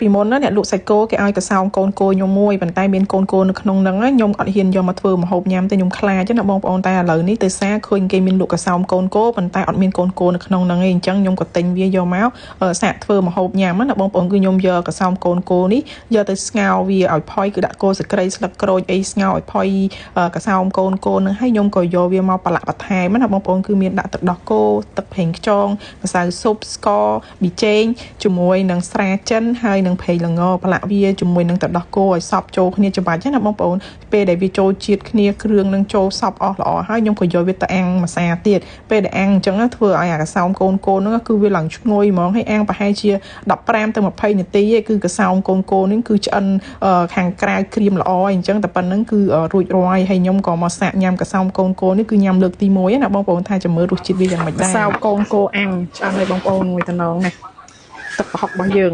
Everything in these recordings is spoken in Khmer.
ពីមុនណាអ្នកលក់សាច់គោគេឲ្យកសោកូនគោខ្ញុំមួយប៉ុន្តែមានកូនគោនៅក្នុងហ្នឹងខ្ញុំអត់ហ៊ានយកមកធ្វើម្ហូបញ៉ាំទេខ្ញុំខ្លាចណាបងប្អូនតែឥឡូវនេះទៅសារឃើញគេមានលក់កសោកូនគោប៉ុន្តែអត់មានកូនគោនៅក្នុងហ្នឹងឯងអញ្ចឹងខ្ញុំក៏ទិញវាយកមកសាកធ្វើម្ហូបញ៉ាំណាបងប្អូនគឺខ្ញុំយកកសោកូនគោនេះយកទៅស្ងោរវាឲ្យផុយគឺដាក់គល់ស្ក្រៃស្លឹកក្រូចអីស្ងោរឲ្យផុយកសោកូនគោហ្នឹងហើយខ្ញុំក៏យកវាមកប្រឡាក់បន្ថែមណាបងប្អូនគឺមានដាក់ទឹកដោះគោទឹកប្រេងខ្យងម្សៅស៊ុបស្ករប៊ីចេងជាមួយនឹងស្រាចិនហើយនឹងប្រេងល្ងប្រឡាក់វាជាមួយនឹងទឹកដោះគោឲ្យសព្វចូលគ្នាច្បាច់ណាបងប្អូនពេលដែលវាចូលជាតិគ្នាគ្រឿងនឹងចូលសព្វអស់ល្អហើយខ្ញុំក៏យកវាទៅអាំងម្សៅទៀតពេលដែលអាំងអញ្ចឹងធ្វើឲ្យអាកសោកូនគោហ្នឹងគឺវាឡើងឈ្ងុយហ្មងហើយអាំងប្រហែលជា15ទៅ20នាទីឯងគឺកសោកូនគោនេះគឺឆ្អិនខាងក្រៅក្រៀមល្អអញ្ចឹងតែប៉ុណ្្នឹងគឺរួចរាល់ហើយខ្ញុំក៏មកសាកញ៉ាំកសោកូនគោនេះគឺញ៉ាំលើកទី1ណាបងប្អូនថាចាំមើលរសជាតិវាយ៉ាងម៉េចដែរកសោកូនគោអាំងឆ្អិនហើយបងប្អូនមួយតំណងនេះទឹកប្រហុករបស់យើង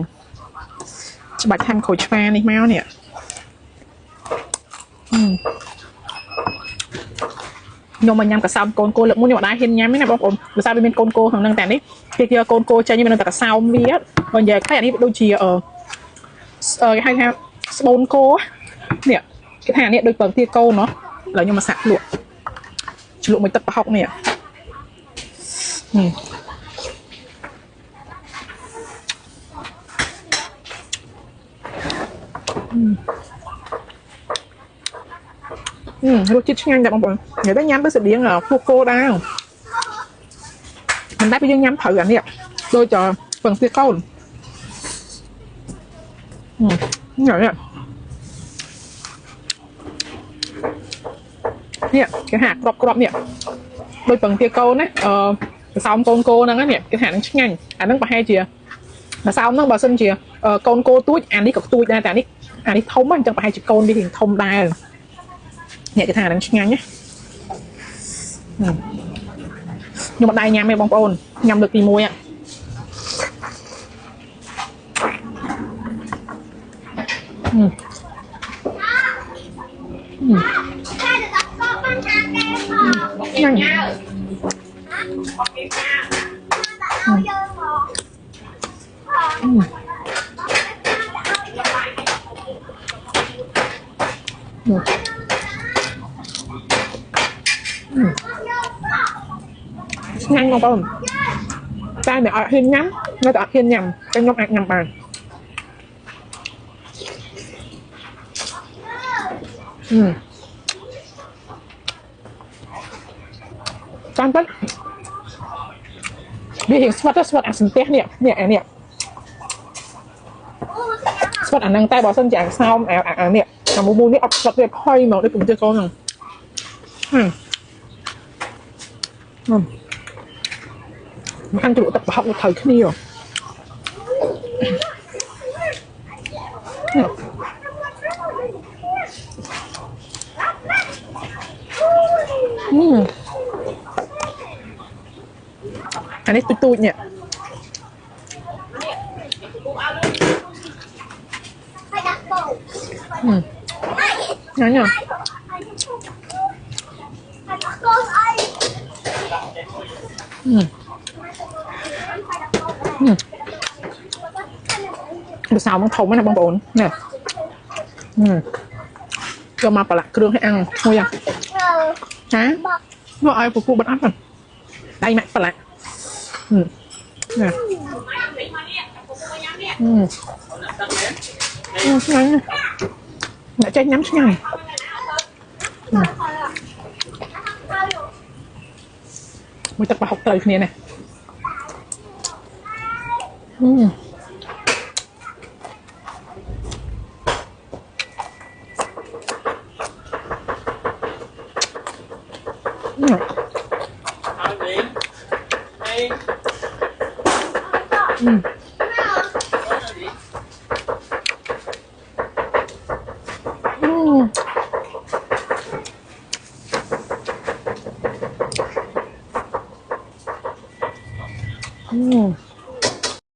ច្បាច់ហាន់ក្រូចឆ្មានេះមកនេះខ្ញុំមកញ៉ាំកសោកូនគោលើកមុនខ្ញុំអត់ដែរហ៊ានញ៉ាំទេណាបងប្អូនដោយសារវាមានកូនគោក្នុងហ្នឹងតែនេះគេយកកូនគោចេញមានតែកសោមវាបើនិយាយខ្លះអានេះដូចជាគេហៅថាស្បូនគោនេះគេថានេះដូចពងទាកូនเนาะឥឡូវខ្ញុំមកសាក់លក់ជ្រលក់មួយទឹកប្រហុកនេះរសជាតិឆ្ងាញ់ដែរបងប្អូននិយាយទៅញ៉ាំទៅស្តៀងពោះគោដែរមិនដែរពេលយើងញ៉ាំត្រូវអានេះដូចពងទាកូននេះគេហាក្របនេះដូចពងទាកូនណាកសោកូនគោហ្នឹងនេះគេថានឹងឆ្ងាញ់អាហ្នឹងប្រហែលជាកសោហ្នឹងបើសិនជាកូនគោទូចអានេះក៏ទូចដែរតែអានេះធំហ្នឹងអញ្ចឹងប្រហែលជាកូនវាធំដែរអ្នកគេថានឹងឆ្ងាញ់ណាខ្ញុំមិនដែរញ៉ាំទេបងប្អូនញ៉ាំលើកទី1ញ៉ាំឆ្ងាញ់បងប្អូនតែអ្នកអត់ហ៊ានញ៉ាំនៅតែអត់ហ៊ានញ៉ាំតែខ្ញុំអាចញ៉ាំបានចាំប៉ុនវាហៀងស្វិតអាសន្ទះនេះអានេះស្វិតអាហ្នឹងតែបើសិនជាអាសោមអានេះអាមូនេះអត់ស្វិតវាផុយមកដូចពងទាកូនហ្នឹងមកănជ្រក់ទឹកប្រហុកទៅត្រូវគ្នាអានេះទូចនេះញ៉ាំបើសៅមកធំណាបងប្អូននេះយកមកប្រឡាក់គ្រឿងឲ្យអាំងមួយចាមកឲ្យពពុះបាត់អត់ដៃម៉ាក់ប្រឡាក់ឆ្ងាញ់អ្នកចេះញ៉ាំឆ្ងាញ់មួយទឹកប្រហុកត្រូវគ្នានេះ